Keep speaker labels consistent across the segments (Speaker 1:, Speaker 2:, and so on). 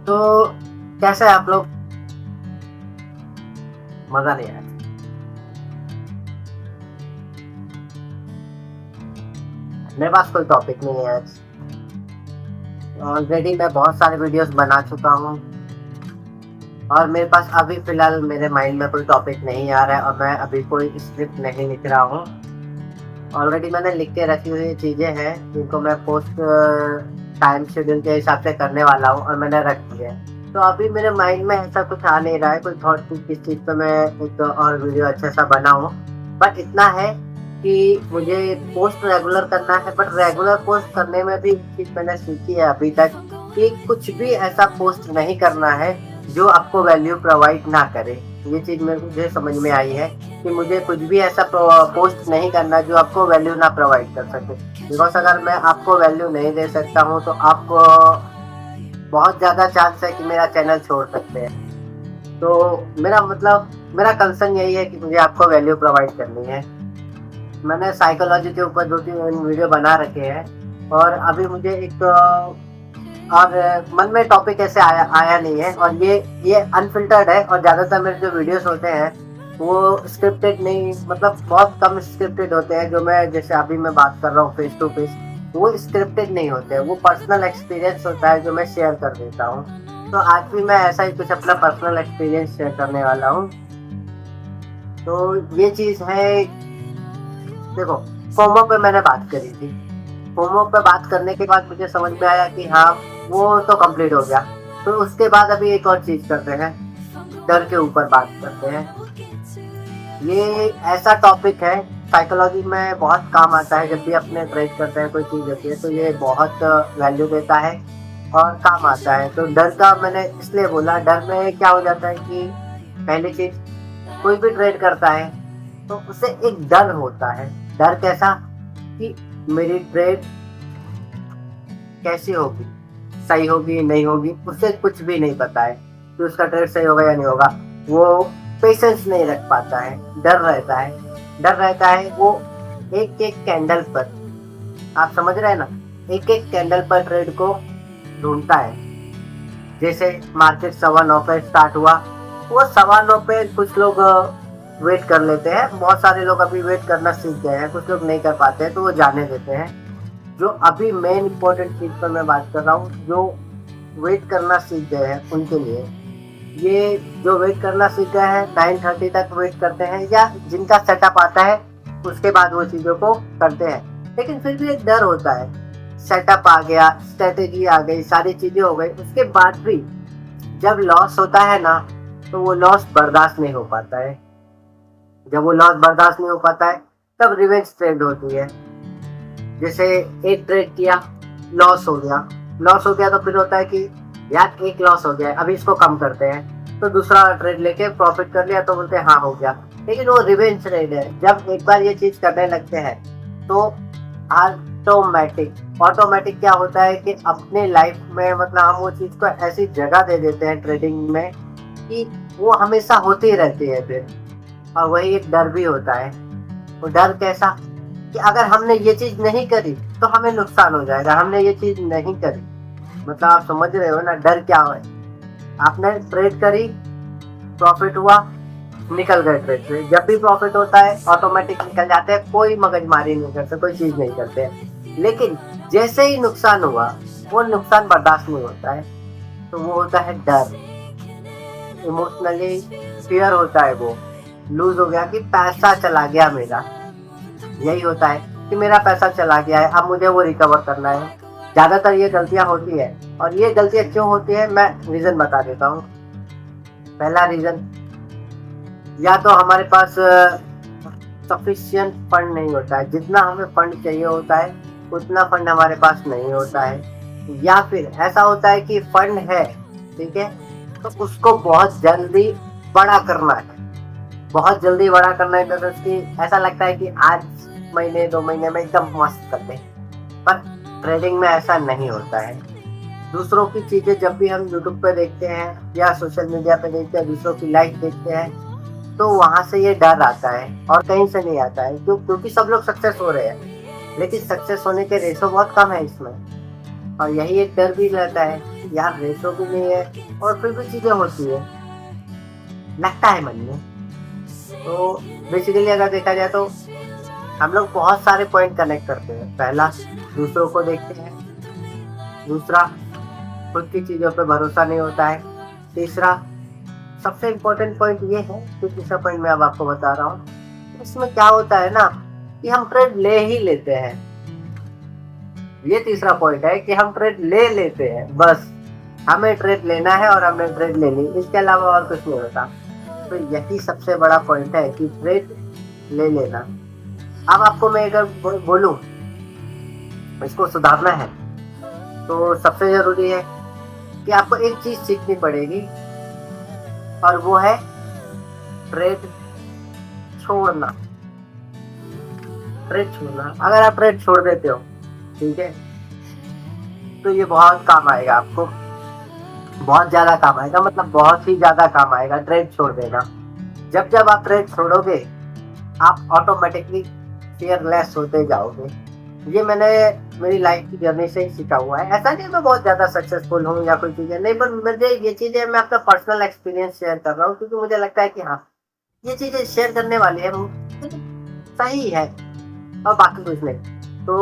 Speaker 1: तो कैसे है आप लोग? मजा नहीं आया? मेरे पास कोई टॉपिक नहीं है आज। ऑलरेडी मैं बहुत सारे वीडियोस बना चुका हूँ और मेरे पास अभी फिलहाल मेरे माइंड में कोई टॉपिक नहीं आ रहा है और मैं अभी कोई स्क्रिप्ट नहीं लिख रहा हूँ। ऑलरेडी मैंने लिख के रखी हुई चीज़ें हैं जिनको मैं पोस्ट टाइम शेड्यूल के हिसाब से करने वाला हूँ और मैंने रख दिया है। तो अभी मेरे माइंड में ऐसा कुछ आ नहीं रहा है, कोई थॉट कि किस चीज़ पे मैं एक और वीडियो अच्छा सा बनाऊँ। बट इतना है कि मुझे पोस्ट रेगुलर करना है, बट रेगुलर पोस्ट करने में भी एक चीज़ मैंने सीखी है अभी तक कि कुछ भी ऐसा पोस्ट नहीं करना है जो आपको वैल्यू प्रोवाइड ना करे। ये चीज़ मुझे समझ में आई है कि मुझे कुछ भी ऐसा पोस्ट नहीं करना जो आपको वैल्यू ना प्रोवाइड कर सके। बिकॉज अगर मैं आपको वैल्यू नहीं दे सकता हूँ तो आपको बहुत ज़्यादा चांस है कि मेरा चैनल छोड़ सकते हैं। तो मेरा कंसर्न यही है कि मुझे आपको वैल्यू प्रोवाइड करनी है। मैंने साइकोलॉजी के ऊपर 2-3 वीडियो बना रखे हैं और अभी मुझे एक और मन में टॉपिक ऐसे आया नहीं है। और ये अनफिल्टर्ड है और ज़्यादातर मेरे जो वीडियोस होते हैं वो स्क्रिप्टेड नहीं, मतलब बहुत कम स्क्रिप्टेड होते हैं। जो मैं जैसे अभी मैं बात कर रहा हूँ फेस टू फेस, वो स्क्रिप्टेड नहीं होते हैं, वो पर्सनल एक्सपीरियंस होता है जो मैं शेयर कर देता हूँ। तो आज भी मैं ऐसा ही कुछ अपना पर्सनल एक्सपीरियंस शेयर करने वाला हूँ। तो ये चीज़ है, देखो, फोमो पे मैंने बात करी थी। फोमो पे बात करने के बाद मुझे समझ में आया कि हाँ, वो तो कंप्लीट हो गया। तो उसके बाद अभी एक और चीज़ करते हैं, डर के ऊपर बात करते हैं। ये ऐसा टॉपिक है, साइकोलॉजी में बहुत काम आता है। जब भी अपने ट्रेड करते हैं कोई चीज़ होती है तो ये बहुत वैल्यू देता है और काम आता है। तो डर का मैंने इसलिए बोला, डर में क्या हो जाता है कि पहली चीज़, कोई भी ट्रेड करता है तो उसे एक डर होता है। डर कैसा कि मेरी ट्रेड कैसी होगी, सही होगी नहीं होगी, उसे कुछ भी नहीं पता है कि उसका ट्रेड सही होगा या नहीं होगा। वो पेशेंस नहीं रख पाता है, डर रहता है। डर रहता है वो एक एक कैंडल पर, आप समझ रहे हैं ना, एक एक कैंडल पर ट्रेड को ढूंढता है। जैसे मार्केट 9:15 पे स्टार्ट हुआ, वो 9:15 पे कुछ लोग वेट कर लेते हैं। बहुत सारे लोग अभी वेट करना सीख गए हैं, कुछ लोग नहीं कर पाते हैं तो वो जाने देते हैं। जो अभी मेन इम्पोर्टेंट चीज़ पर मैं बात कर रहा हूँ, जो वेट करना सीख गए हैं उनके लिए, ये जो वेट करना सीख गए हैं 9:30 तक वेट करते हैं, या जिनका सेटअप आता है उसके बाद वो चीज़ों को करते हैं। लेकिन फिर भी एक डर होता है, सेटअप आ गया, स्ट्रेटेजी आ गई, सारी चीज़ें हो गई, उसके बाद भी जब लॉस होता है ना, तो वो लॉस बर्दाश्त नहीं हो पाता है। जब वो लॉस बर्दाश्त नहीं हो पाता है तब रिवेंज ट्रेड होती है। जैसे एक ट्रेड किया, लॉस हो गया, लॉस हो गया तो फिर होता है कि यार एक लॉस हो गया, अभी इसको कम करते हैं, तो दूसरा ट्रेड लेके प्रॉफिट कर लिया तो बोलते हैं हाँ हो गया। लेकिन वो रिवेंज ट्रेड है। जब एक बार ये चीज करने लगते हैं तो ऑटोमेटिक क्या होता है कि अपने लाइफ में, मतलब हम वो चीज को ऐसी जगह दे देते हैं ट्रेडिंग में कि वो हमेशा होती रहती है फिर। और वही एक डर भी होता है। वो डर कैसा कि अगर हमने ये चीज नहीं करी तो हमें नुकसान हो जाएगा, हमने ये चीज नहीं करी। मतलब आप समझ रहे हो ना डर क्या है। आपने ट्रेड करी, प्रॉफिट हुआ, निकल गए ट्रेड से। जब भी प्रॉफिट होता है ऑटोमेटिक निकल जाते हैं, कोई मगजमारी नहीं करते, कोई चीज नहीं करते हैं। लेकिन जैसे ही नुकसान हुआ, वो नुकसान बर्दाश्त नहीं होता है, तो वो होता है डर। इमोशनली फियर होता है, वो लूज हो गया कि पैसा चला गया मेरा। यही होता है कि मेरा पैसा चला गया है, अब मुझे वो रिकवर करना है। ज़्यादातर ये गलतियां होती है। और ये गलतियां क्यों होती है मैं रीज़न बता देता हूँ। पहला रीज़न, या तो हमारे पास सफिशियंट फंड नहीं होता है, जितना हमें फंड चाहिए होता है उतना फंड हमारे पास नहीं होता है। या फिर ऐसा होता है कि फंड है, ठीक है, तो उसको बहुत जल्दी बड़ा करना है, बहुत जल्दी बड़ा करना है। तो उसकी ऐसा लगता है कि आज महीने 2 महीने में एकदम मस्त करते हैं, पर ट्रेडिंग में ऐसा नहीं होता है। दूसरों की चीज़ें जब भी हम यूट्यूब पे देखते हैं या सोशल मीडिया पे देखते हैं, दूसरों की लाइफ देखते हैं, तो वहाँ से ये डर आता है और कहीं से नहीं आता है। क्योंकि सब लोग सक्सेस हो रहे हैं, लेकिन सक्सेस होने के रेशो बहुत कम है इसमें। और यही एक डर भी रहता है कि यार रेशो भी नहीं है और फिर भी चीज़ें होती है, लगता है मन में। तो बेसिकली अगर देखा जाए तो हम लोग बहुत सारे पॉइंट कनेक्ट करते हैं। पहला, दूसरों को देखते हैं। दूसरा, खुद की चीज़ों पे भरोसा नहीं होता है। तीसरा, सबसे इम्पोर्टेंट पॉइंट ये है कि तीसरा पॉइंट मैं अब आपको बता रहा हूँ, इसमें क्या होता है ना कि हम ट्रेड ले ही लेते हैं। ये तीसरा पॉइंट है कि हम ट्रेड ले लेते हैं, बस हमें ट्रेड लेना है और हमने ट्रेड ले ली, इसके अलावा और कुछ नहीं होता। तो यही सबसे बड़ा पॉइंट है कि ट्रेड ले लेना। अब आपको मैं अगर बोलूं इसको सुधारना है तो सबसे जरूरी है कि आपको एक चीज सीखनी पड़ेगी और वो है ट्रेड छोड़ना। ट्रेड छोड़ना, अगर आप ट्रेड छोड़ देते हो, ठीक है, तो ये बहुत काम आएगा आपको, बहुत ज्यादा काम आएगा, मतलब बहुत ही ज्यादा काम आएगा ट्रेड छोड़ देना। जब जब आप ट्रेड छोड़ोगे आप ऑटोमेटिकली फियरलेस होते जाओगे। ये मैंने मेरी लाइफ की जर्नी से ही सीखा हुआ है। ऐसा नहीं मैं बहुत ज्यादा सक्सेसफुल हूँ या कोई चीजें नहीं, पर मुझे ये चीजें मैं अपना पर्सनल एक्सपीरियंस शेयर कर रहा हूँ क्योंकि मुझे लगता है कि हाँ ये चीजें शेयर करने वाली है, सही है और बाकी कुछ नहीं। तो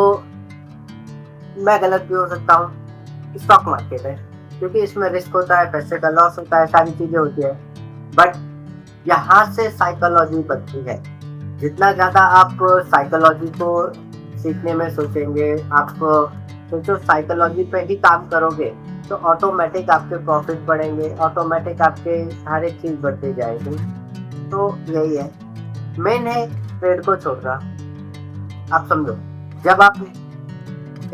Speaker 1: मैं गलत भी हो सकता हूँ। स्टॉक मार्केट है क्योंकि इसमें रिस्क होता है, पैसे का लॉस होता है, सारी चीजें होती है, बट यहाँ से साइकोलॉजी बनती है। जितना ज्यादा आप साइकोलॉजी को सीखने में सोचेंगे, आप सोचो साइकोलॉजी पे ही काम करोगे तो ऑटोमेटिक आपके प्रॉफिट बढ़ेंगे, ऑटोमेटिक आपके हर एक चीज बढ़ती जाएगी। तो यही है, मेन है ट्रेड को छोड़ना। आप समझो, जब आप,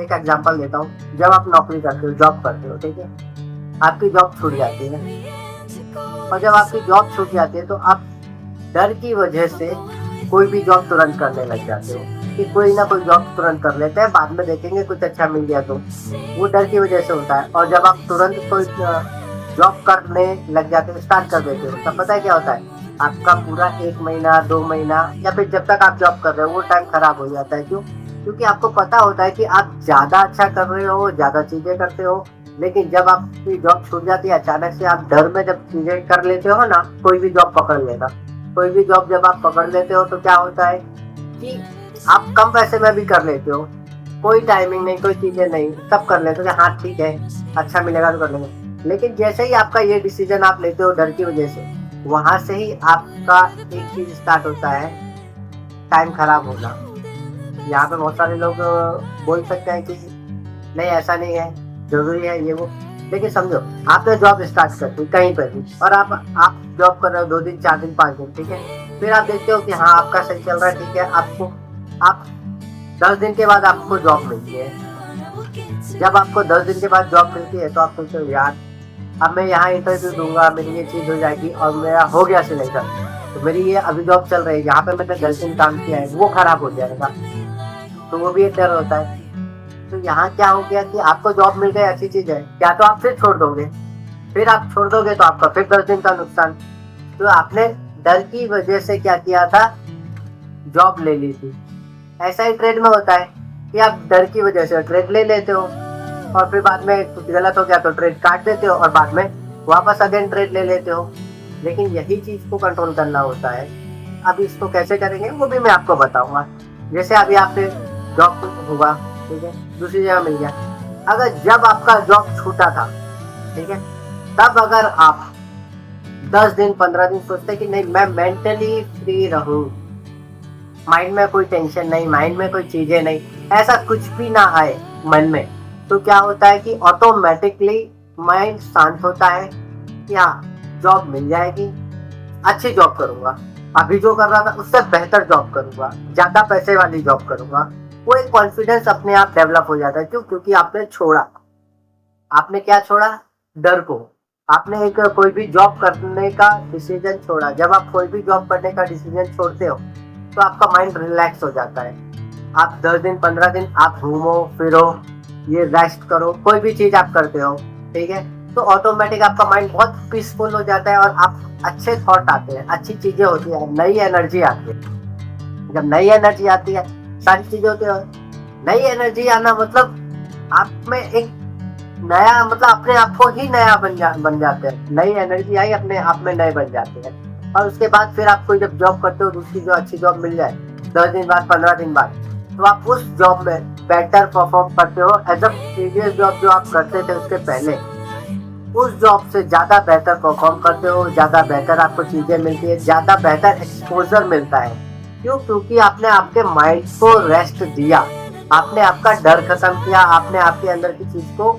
Speaker 1: एक एग्जांपल देता हूँ, जब आप नौकरी करते हो, जॉब करते हो, ठीक है, आपकी जॉब छूट जाती है और जब आपकी जॉब छूट जाती है तो आप डर की वजह से कोई भी जॉब तुरंत करने लग जाते हो कि कोई ना कोई जॉब तुरंत कर लेते हैं, बाद में देखेंगे कुछ अच्छा मिल गया तो। वो डर की वजह से होता है। और जब आप तुरंत कोई जॉब करने लग जाते हो, स्टार्ट कर देते हो, तब पता है क्या होता है, आपका पूरा 1 महीना 2 महीना या फिर जब तक आप जॉब कर रहे हो वो टाइम खराब हो जाता है। क्यों? क्योंकि आपको पता होता है कि आप ज्यादा अच्छा कर रहे हो, ज्यादा चीजें करते हो, लेकिन जब आपकी जॉब छूट जाती है अचानक से, आप डर में जब चीजें कर लेते हो ना, कोई भी जॉब पकड़ लेना, कोई भी जॉब जब आप पकड़ लेते हो तो क्या होता है कि आप कम पैसे में भी कर लेते हो, कोई टाइमिंग नहीं, कोई चीजें नहीं, सब कर लेते हो, हाँ ठीक है अच्छा मिलेगा तो कर लेंगे। लेकिन जैसे ही आपका ये डिसीजन आप लेते हो डर की वजह से, वहां से ही आपका एक चीज स्टार्ट होता है, टाइम खराब होना। यहाँ पे बहुत सारे लोग बोल सकते हैं कि नहीं ऐसा नहीं है, जरूरी है ये वो, लेकिन समझो आपने जॉब स्टार्ट कर दी कहीं पर भी और आप जॉब कर रहे हो 2 दिन 4 दिन 5 दिन, ठीक है, फिर आप देखते हो कि हाँ आपका सही चल रहा है, ठीक है, आप 10 दिन के बाद आपको जॉब मिलती है। जब आपको 10 दिन के बाद जॉब मिलती है तो आप सोचते हो यार अब मैं यहाँ इंटरव्यू दूंगा, मेरी ये चीज हो जाएगी और मेरा हो गया सिलेक्शन, तो मेरी ये अभी जॉब चल रही है, यहाँ पे मैंने 10 दिन काम किया है, वो खराब हो जाएगा, तो वो भी एक डर होता है। तो यहाँ क्या हो गया कि आपको जॉब मिल गई, अच्छी चीज है, क्या तो आप फिर छोड़ दोगे, फिर आप छोड़ दोगे तो आपका फिर 10 दिन का नुकसान। तो आपने डर की वजह से क्या किया था, जॉब ले ली थी। ऐसा ही ट्रेड में होता है कि आप डर की वजह से ट्रेड ले लेते हो और फिर बाद में कुछ गलत हो गया तो ट्रेड काट देते हो और बाद में वापस अगेन ट्रेड ले लेते हो। लेकिन यही चीज को कंट्रोल करना होता है। अब इसको कैसे करेंगे वो भी मैं आपको बताऊंगा। जैसे अभी आपने जॉब हुआ, ठीक है, दूसरी जगह मिल गया, अगर जब आपका जॉब छूटा था, ठीक है, तब अगर आप 10 दिन 15 दिन सोचते कि नहीं मैं मेंटली फ्री रहूं, माइंड में कोई टेंशन नहीं, माइंड में कोई चीजें नहीं, ऐसा कुछ भी ना आए मन में, तो क्या होता है कि ऑटोमेटिकली माइंड शांत होता है कि हाँ जॉब मिल जाएगी, अच्छी जॉब करूंगा, अभी जो कर रहा था उससे बेहतर जॉब करूंगा, ज्यादा पैसे वाली जॉब करूंगा। वो एक कॉन्फिडेंस अपने आप डेवलप हो जाता है। क्यों? क्योंकि आपने छोड़ा, आपने क्या छोड़ा, डर को। आपने एक कोई भी जॉब करने का डिसीजन छोड़ा। जब आप कोई भी जॉब करने का डिसीजन छोड़ते हो तो आपका माइंड रिलैक्स हो जाता है। आप 10 दिन 15 दिन आप घूमो फिरो, ये रेस्ट करो, कोई भी चीज आप करते हो, ठीक है, तो ऑटोमेटिक आपका माइंड बहुत पीसफुल हो जाता है और आप अच्छे थॉट आते हैं, अच्छी चीजें होती है, नई एनर्जी आती है। जब नई एनर्जी आती है सारी चीजें होती है। नई एनर्जी आना मतलब आप में एक नया मतलब अपने आप को ही नया बन जाते हैं। नई एनर्जी आई, अपने आप में नए बन जाते हैं। और उसके बाद फिर आपको जब जॉब करते हो, दूसरी जो अच्छी जॉब मिल जाए 10 दिन बाद, 15 दिन बाद, तो आप उस जॉब में बेटर परफॉर्म करते हो एज अ प्रीवियस जॉब जो आप करते थे उसके पहले। उस जॉब से ज्यादा बेहतर परफॉर्म करते हो, ज्यादा बेहतर आपको चीजें मिलती है, ज्यादा बेहतर एक्सपोजर मिलता है। क्यों? क्योंकि आपने आपके माइंड को रेस्ट दिया, आपने आपका डर खत्म किया, आपने आपके अंदर की चीज को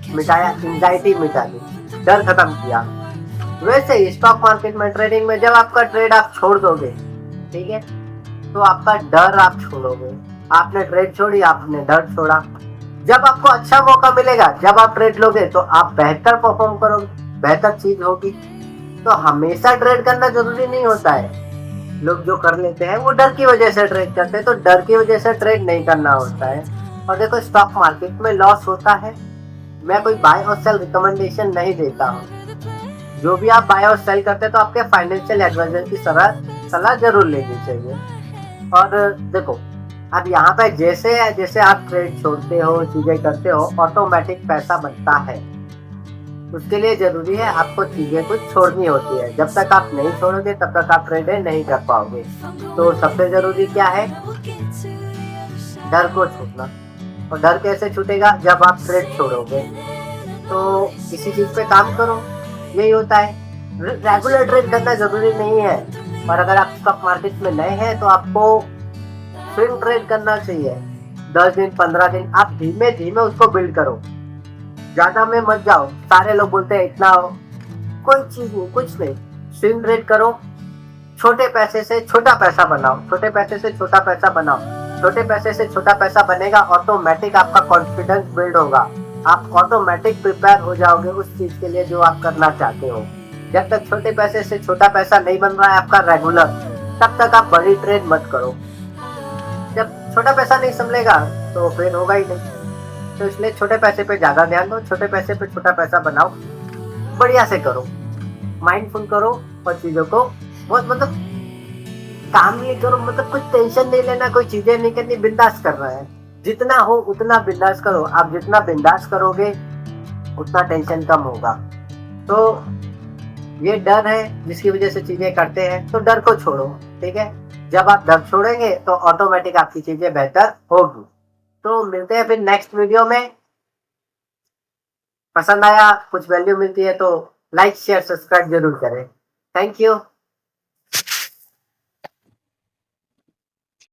Speaker 1: मिटाया, एंजाइटी मिटा दी, डर खत्म किया। वैसे ही स्टॉक मार्केट में, ट्रेडिंग में, जब आपका ट्रेड आप छोड़ दोगे, ठीक है, तो आपका डर आप छोड़ोगे। आपने ट्रेड छोड़ी, आपने डर छोड़ा। जब आपको अच्छा मौका मिलेगा, जब आप ट्रेड लोगे, तो आप बेहतर परफॉर्म करोगे, बेहतर चीज होगी। तो हमेशा ट्रेड करना जरूरी नहीं होता है। लोग जो कर लेते हैं वो डर की वजह से ट्रेड करते हैं, तो डर की वजह से ट्रेड नहीं करना होता है। और देखो, स्टॉक मार्केट में लॉस होता है, मैं कोई बाय और सेल रिकमेंडेशन नहीं देता हूँ। जो भी आप बाय और सेल करते हैं तो आपके फाइनेंशियल एडवाइजर की सलाह जरूर लेनी चाहिए। और देखो, अब यहाँ पे जैसे जैसे आप ट्रेड छोड़ते हो, चीजें करते हो, ऑटोमेटिक पैसा बनता है। उसके लिए जरूरी है आपको चीजें कुछ छोड़नी होती है। जब तक आप नहीं छोड़ोगे तब तक आप ट्रेड नहीं कर पाओगे। तो सबसे जरूरी क्या है? डर को छोड़ना। और डर कैसे छूटेगा? जब आप ट्रेड छोड़ोगे। तो किसी चीज पे काम करो, यही होता है। रेगुलर ट्रेड करना जरूरी नहीं है, और अगर आप स्टॉक मार्केट में नए हैं तो आपको स्विंग ट्रेड करना चाहिए। 10 दिन, 15 दिन आप धीमे धीमे उसको बिल्ड करो, ज्यादा में मत जाओ। सारे लोग बोलते हैं इतना हो, कोई चीज नहीं, कुछ नहीं। स्विंग ट्रेड करो, छोटे पैसे से छोटा पैसा बनाओ, छोटे पैसे से छोटा पैसा बनाओ। छोटे पैसे से छोटा पैसा बनेगा, ऑटोमेटिक आपका कॉन्फिडेंस बिल्ड होगा। आप ऑटोमेटिक प्रिपेयर हो जाओगे उस चीज के लिए जो आप करना चाहते हो। जब तक छोटे पैसे से छोटा पैसा नहीं बन रहा है आपका रेगुलर, तब तक आप बड़ी ट्रेड मत करो। जब छोटा पैसा नहीं संभलेगा तो फिर होगा ही नहीं। तो इसलिए छोटे पैसे पे ज्यादा ध्यान दो, छोटे पैसे पे छोटा पैसा बनाओ, बढ़िया से करो, माइंडफुल करो, और चीजों को बहुत मतलब काम नहीं करो, मतलब कुछ टेंशन नहीं लेना, कोई चीजें नहीं करनी, बिंदास करना है। जितना हो उतना बिंदास करो। आप जितना बिंदास करोगे उतना टेंशन कम होगा। तो ये डर है जिसकी वजह से चीजें करते हैं, तो डर को छोड़ो, ठीक है। जब आप डर छोड़ेंगे तो ऑटोमेटिक आपकी चीजें बेहतर होगी। तो मिलते हैं फिर नेक्स्ट वीडियो में। पसंद आया, कुछ वैल्यू मिलती है तो लाइक, शेयर, सब्सक्राइब जरूर करें। Thank you.